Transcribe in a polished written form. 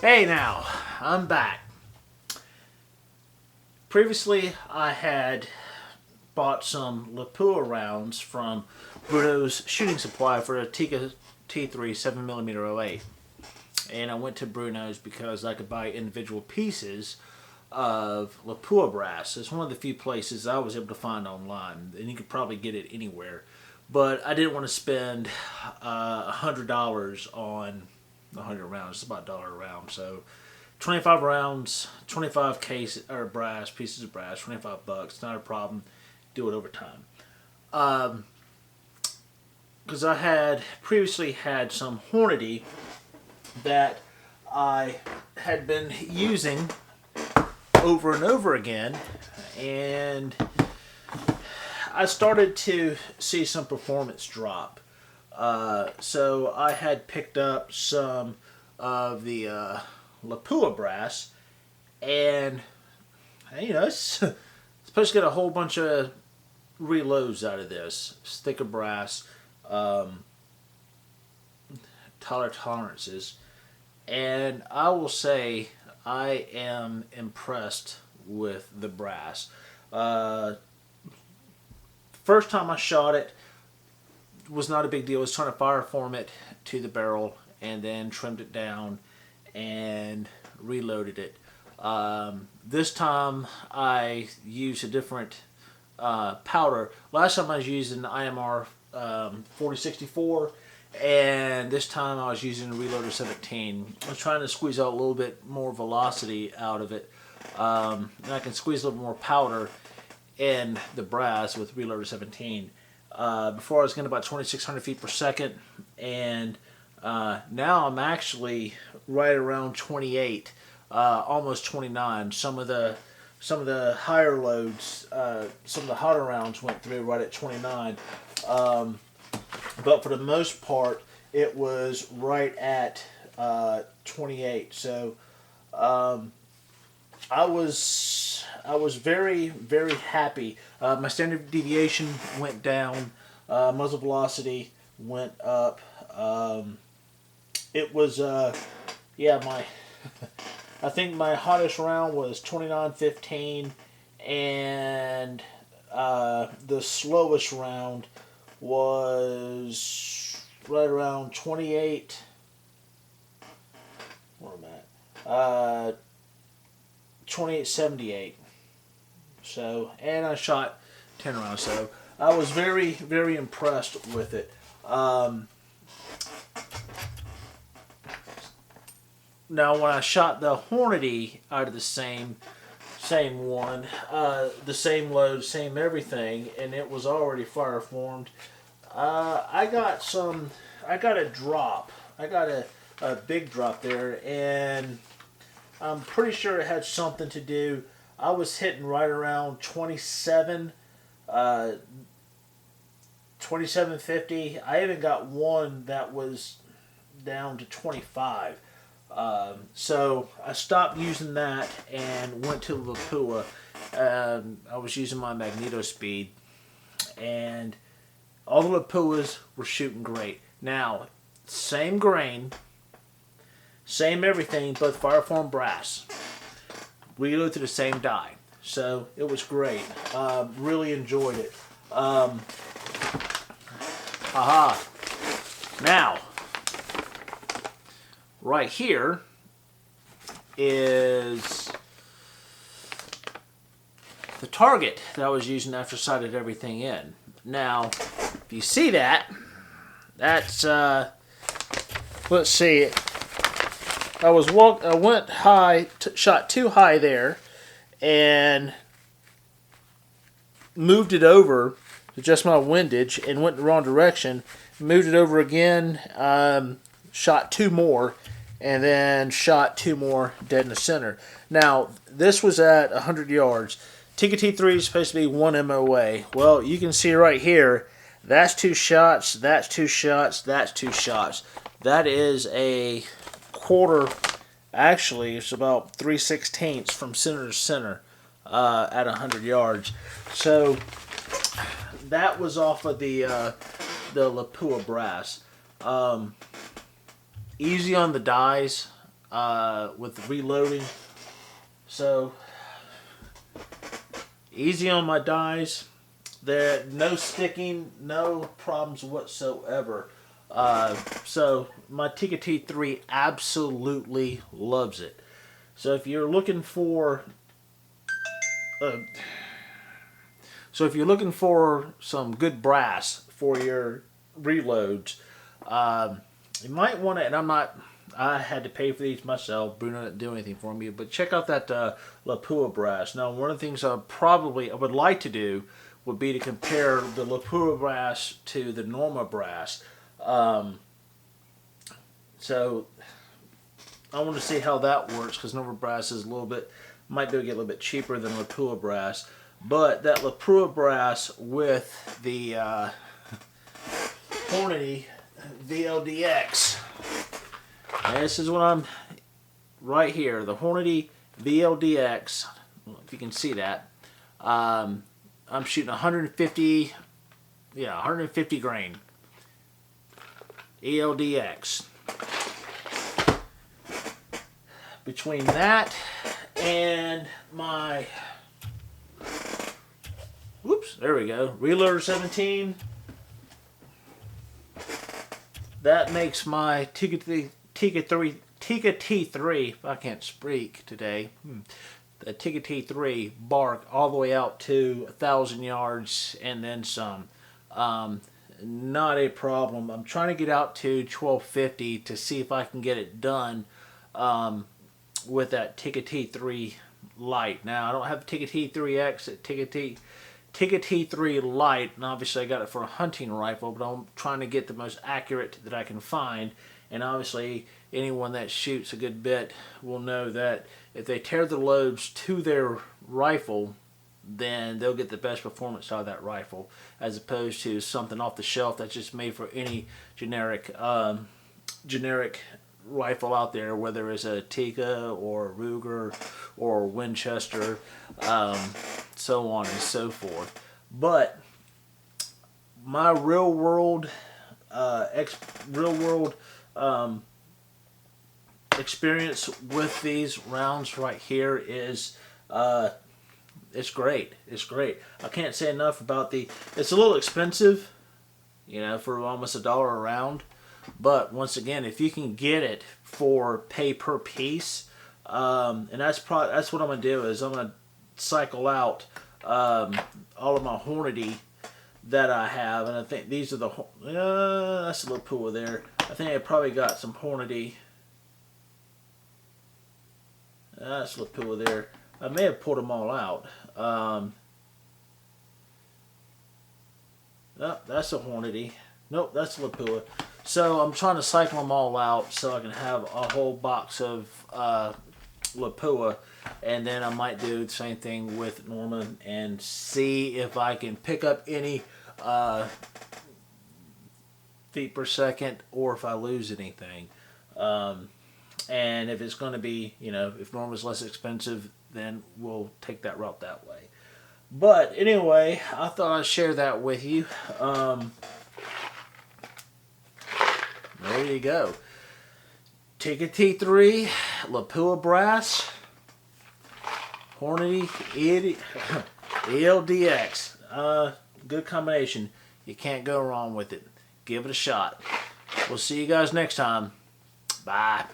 Hey now, I'm back. Previously, I had bought some Lapua rounds from Bruno's Shooting Supply for a Tikka T3 7mm-08. And I went to Bruno's because I could buy individual pieces of Lapua Brass. It's one of the few places I was able to find online, and you could probably get it anywhere. But I didn't want to spend $100 on 100 rounds. It's about $1 a round. So 25 rounds, 25 cases or brass pieces of brass, $25. Not a problem. Do it over time. Because I had previously had some Hornady that I had been using over and over again, and I started to see some performance drop. So I had picked up some of the Lapua Brass, and it's supposed to get a whole bunch of reloads out of this. It's thicker brass, taller tolerances, and I will say I am impressed with the brass. First time I shot it was not a big deal. I was trying to fire form it to the barrel and then trimmed it down and reloaded it. This time I used a different powder. Last time I was using the IMR 4064, and this time I was using the Reloader 17. I was trying to squeeze out a little bit more velocity out of it. And I can squeeze a little more powder in the brass with Reloader 17. Before I was getting about 2,600 feet per second, and now I'm actually right around 28, almost 29. Some of the higher loads, some of the hotter rounds went through right at 29. But for the most part, it was right at 28. So I was very, very happy. My standard deviation went down. Muzzle velocity went up. It was my I think my hottest round was 29.15, and the slowest round was right around 28. Where am I at? 28.78. So, and I shot 10 rounds. So I was very, very impressed with it. Now, when I shot the Hornady out of the same one, the same load, same everything, and it was already fire formed, I got a drop. I got a big drop there, and I'm pretty sure it had something to do. I was hitting right around 27, 27.50. I even got one that was down to 25. So I stopped using that and went to Lapua. I was using my magneto speed, and all the Lapuas were shooting great. Now, same grain, same everything, both fireform brass. Reload to the same die. So it was great. Really enjoyed it. Now, right here is the target that I was using after I sighted everything in. Now, if you see that, that's let's see. I went high, shot too high there, and moved it over to just my windage and went in the wrong direction. Moved it over again, shot two more, and then shot two more dead in the center. Now, this was at 100 yards. Tikka T3 is supposed to be 1 MOA. Well, you can see right here, that's two shots, that's two shots, that's two shots. That is a quarter, actually, it's about 3/16 from center to center at 100 yards. So, that was off of the Lapua Brass. Easy on the dies. with reloading. So easy on my dies. There, no sticking, no problems whatsoever. So my Tikka T3 absolutely loves it. So if you're looking for some good brass for your reloads, you might want to. And I had to pay for these myself. Bruno didn't do anything for me, but check out that Lapua Brass. Now, one of the things I would like to do would be to compare the Lapua Brass to the Norma Brass. So I want to see how that works, because Norma Brass is might be able to get a little bit cheaper than Lapua Brass. But that Lapua Brass with the Hornady VLDX. And this is what I'm right here, the Hornady VLDX. I don't know if you can see that. I'm shooting 150 grain ELDX. Between that and my, whoops, there we go, Reloader 17, that makes my Tikka T3, if I can't speak today, the Tikka T3 bark all the way out to 1,000 yards and then some. Not a problem. I'm trying to get out to 1250 to see if I can get it done with that Tikka T3 Lite. Now, I don't have the Tikka T3X, Tikka T3 Lite, and obviously I got it for a hunting rifle, but I'm trying to get the most accurate that I can find. And obviously, anyone that shoots a good bit will know that if they tear the lobes to their rifle, then they'll get the best performance out of that rifle, as opposed to something off the shelf that's just made for any generic rifle out there, whether it's a Tikka or Ruger or Winchester, so on and so forth. But my real world experience with these rounds right here is it's great. It's great. I can't say enough about it's a little expensive, for almost $1 a round. But once again, if you can get it for pay per piece, and that's what I'm gonna do, is I'm gonna cycle out all of my Hornady that I have, and I think these are that's a little pool there. I think I probably got some Hornady. That's a little pool there. I may have pulled them all out. Oh, that's a Hornady. Nope, that's Lapua. So I'm trying to cycle them all out so I can have a whole box of Lapua, and then I might do the same thing with Norman and see if I can pick up any feet per second, or if I lose anything. And if it's going to be, if Norman's less expensive, then we'll take that route that way. But anyway, I thought I'd share that with you. There you go. Tikka T3, Lapua Brass, Hornady ELDX. Good combination. You can't go wrong with it. Give it a shot. We'll see you guys next time. Bye.